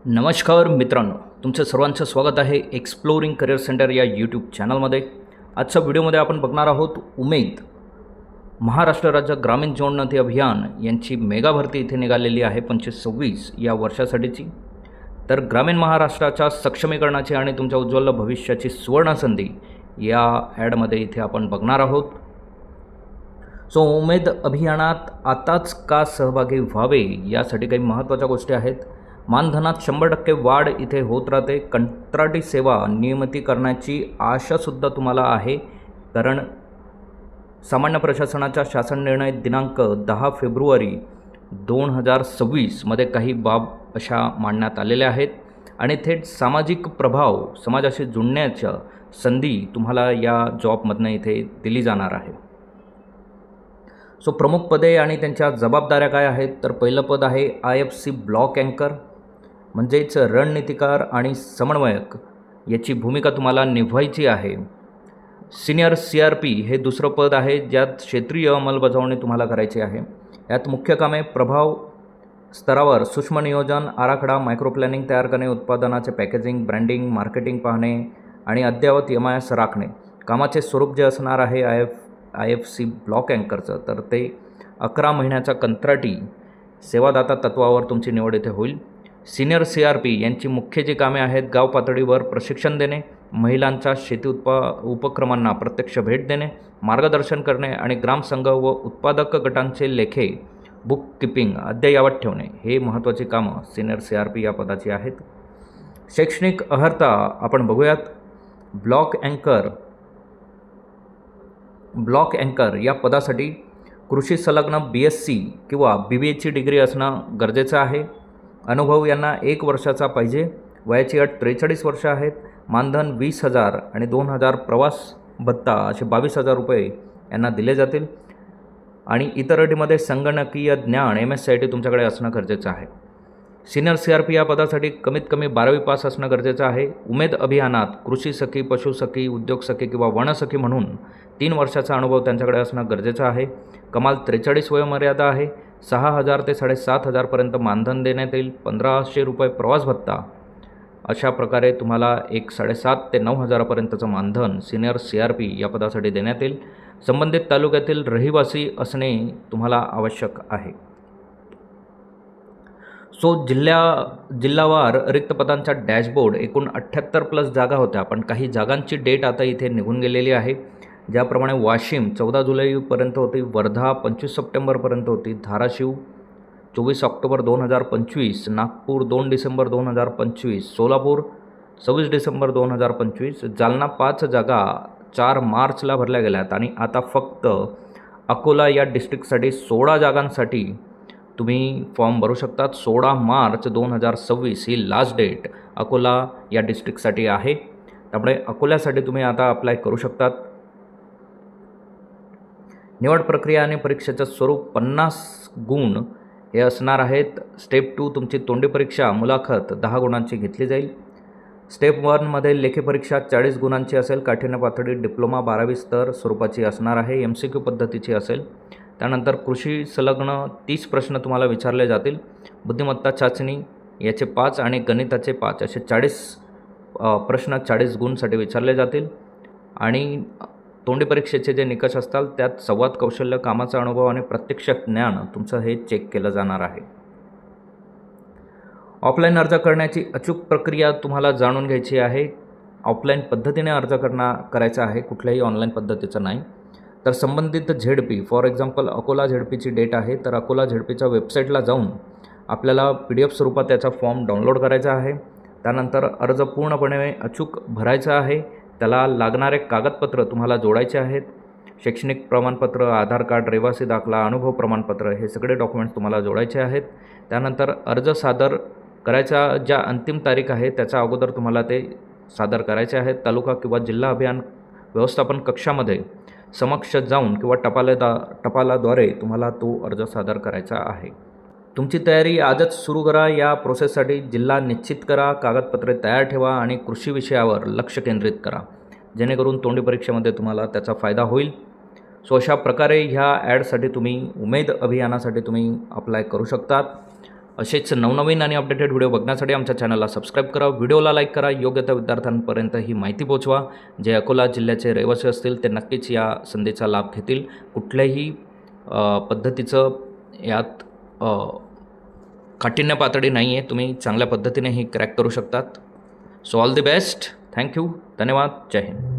नमस्कार मित्रांनो, तुमचं सर्वांचं स्वागत आहे एक्सप्लोरिंग करिअर सेंटर या यूट्यूब चॅनलमध्ये। आजच्या व्हिडिओमध्ये आपण बघणार आहोत उमेद महाराष्ट्र राज्य ग्रामीण जोडणती अभियान यांची मेगा भरती इथे निघालेली आहे 25-26 या वर्षासाठीची। तर ग्रामीण महाराष्ट्राच्या सक्षमीकरणाची आणि तुमच्या उज्ज्वल भविष्याची सुवर्ण संधी या ॲडमध्ये इथे आपण बघणार आहोत। सो उमेद अभियानात आताच का सहभागी व्हावे यासाठी काही महत्त्वाच्या गोष्टी आहेत। मानधनात 100% वाढ इथे होत राहते। कंत्राटी सेवा नियमितीकरणाची आशासुद्धा तुम्हाला आहे, कारण सामान्य प्रशासनाचा शासन निर्णय दिनांक 10 फेब्रुवारी 2026 मध्ये काही बाब अशा मांडण्यात आलेल्या आहेत आणि थेट सामाजिक प्रभाव समाजाशी जुळण्याच्या संधी तुम्हाला या जॉबमधनं इथे दिली जाणार आहे। सो प्रमुख पदे आणि त्यांच्या जबाबदाऱ्या काय आहेत, तर पहिलं पद आहे IFC ब्लॉक अँकर, म्हणजेच रणनीतिकार आणि समन्वयक याची भूमिका तुम्हाला निभवायची आहे। सिनियर CRP हे दुसरं पद आहे, ज्यात क्षेत्रीय अंमलबजावणी तुम्हाला करायची आहे। यात मुख्य कामे प्रभाव स्तरावर सूक्ष्म नियोजन, आराखडा, मायक्रो प्लॅनिंग तयार करणे, उत्पादनाचे पॅकेजिंग, ब्रँडिंग, मार्केटिंग पाहणे आणि अद्ययावत MIS राखणे। कामाचे स्वरूप जे असणार आहे IFC ब्लॉक अँकरचं, तर ते 11 महिन्याच्या कंत्राटी सेवादाता तत्वावर तुमची निवड इथे होईल। सिनियर CRP यांची मुख्य जी कामे आहेत, गाव पातळीवर प्रशिक्षण देणे, महिलांच्या शेती उपक्रमांना प्रत्यक्ष भेट देणे, मार्गदर्शन करणे आणि ग्रामसंघ व उत्पादक गटांचे लेखे बुक कीपिंग अद्ययावत ठेवणे, हे महत्त्वाची कामं सिनियर CRP या पदाची आहेत। शैक्षणिक अर्हता आपण बघूयात। ब्लॉक अँकर या पदासाठी कृषी संलग्न BSc किंवा BBAची डिग्री असणं गरजेचं आहे। अनुभव यांना 1 वर्षाचा पाहिजे। वयाची अट 43 वर्ष आहेत। मानधन 20,000 आणि 2,000 प्रवास भत्ता असे 22,000 रुपये यांना दिले जातील आणि इतर अटीमध्ये संगणकीय ज्ञान MSCIT तुमच्याकडे असणं गरजेचं आहे। सिनियर CRP या पदासाठी कमीत कमी 12वी पास असणं गरजेचं आहे। उमेद अभियानात कृषी सखी, पशु सखी, उद्योग सखी किंवा वनसखी म्हणून 3 वर्षाचा अनुभव त्यांच्याकडे असणं गरजेचं आहे। कमाल 43 वयोमर्यादा आहे। 6,000 ते 7,500 पर्यंत मानधन देण्यात येईल। 1,500 रुपये प्रवास भत्ता अशा प्रकारे तुम्हाला 7,500 ते 9,000 पर्यंतचं मानधन सिनियर CRP या पदासाठी देण्यात येईल। संबंधित तालुक्यातील रहिवासी असणे तुम्हाला आवश्यक आहे। सो जिल्हावार रिक्त पदांचा डॅशबोर्ड एकूण 78+ जागा होत्या, पण काही जागांची डेट आता इथे निघून गेलेली आहे। ज्याप्रमाणे वाशिम 14 जुलैपर्यंत होती, वर्धा 25 सप्टेंबरपर्यंत होती, धाराशिव 24 ऑक्टोबर 2025, नागपूर 2 डिसेंबर 2025, सोलापूर 26 डिसेंबर 2025, जालना 5 जागा 4 मार्चला भरल्या गेल्यात आणि आता फक्त अकोला या डिस्ट्रिक्टसाठी 16 जागांसाठी तुम्ही फॉर्म भरू शकतात। 16 मार्च 2026 ही लास्ट डेट अकोला या डिस्ट्रिक्टसाठी आहे, त्यामुळे अकोल्यासाठी तुम्ही आता अप्लाय करू शकतात। निवड प्रक्रिया आणि परीक्षेचं स्वरूप 50 गुण हे असणार आहेत। स्टेप 2 तुमची तोंडी परीक्षा मुलाखत 10 गुणांची घेतली जाईल। स्टेप 1 मध्ये लेखी परीक्षा 40 गुणांची असेल। काठिण्य पातळी डिप्लोमा 12वी स्तर स्वरूपाची असणार आहे, MCQ पद्धतीची असेल। त्यानंतर कृषी संलग्न 30 प्रश्न तुम्हाला विचारले जातील। बुद्धिमत्ता चाचणी याचे 5 आणि गणिताचे 5 असे 40 प्रश्न 40 गुणसाठी विचारले जातील आणि तोंडी परीक्षेचे जे निकष असतात त्यात संवाद कौशल्य, कामाचा अनुभव आणि प्रत्यक्ष ज्ञान तुमचं हे चेक केलं जाणार आहे। ऑफलाईन अर्ज करण्याची अचूक प्रक्रिया तुम्हाला जाणून घ्यायची आहे। ऑफलाईन पद्धतीने अर्ज करायचा आहे, कुठल्याही ऑनलाईन पद्धतीचं नाही। तर संबंधित ZP फॉर एक्झाम्पल अकोला ZPची डेट आहे, तर अकोला ZPच्या वेबसाईटला जाऊन आपल्याला PDF स्वरूपात त्याचा फॉर्म डाउनलोड करायचा आहे। त्यानंतर अर्ज पूर्णपणे अचूक भरायचा आहे। त्याला लागणारे कागदपत्र तुम्हाला जोडायचे आहेत। शैक्षणिक प्रमाणपत्र, आधार कार्ड, रहिवासी दाखला, अनुभव प्रमाणपत्र हे सगळे डॉक्युमेंट्स तुम्हाला जोडायचे आहेत। त्यानंतर अर्ज सादर करायचा ज्या अंतिम तारीख आहे त्याच्या अगोदर तुम्हाला ते सादर करायचे आहेत। तालुका किंवा जिल्हा अभियान व्यवस्थापन कक्षामध्ये समक्ष जाऊन किंवा टपालाद्वारे तुम्हाला तो अर्ज सादर करायचा आहे। तुमची तयारी आजच सुरू करा। या प्रोसेससाठी जिल्हा निश्चित करा, कागदपत्रे तयार ठेवा आणि कृषी विषयावर लक्ष केंद्रित करा, जेणेकरून तोंडी परीक्षेमध्ये तुम्हाला त्याचा फायदा होईल। सो अशा प्रकारे ह्या ॲडसाठी तुम्ही उमेद अभियानासाठी तुम्ही अप्लाय करू शकतात। असेच नवनवीन आणि अपडेटेड व्हिडिओ बघण्यासाठी आमच्या चॅनलला सबस्क्राईब करा, व्हिडिओला लाईक करा, योग्य त्या विद्यार्थ्यांपर्यंत ही माहिती पोहोचवा. जे अकोला जिल्ह्याचे रहिवासी असतील ते नक्कीच या संधीचा लाभ घेतील. कुठल्याही पद्धतीचं यात काठिण्य पातळी नाही आहे, तुम्ही चांगल्या पद्धतीने ही क्रॅक करू शकतात. So all the best. Thank you. धन्यवाद. जय हिंद.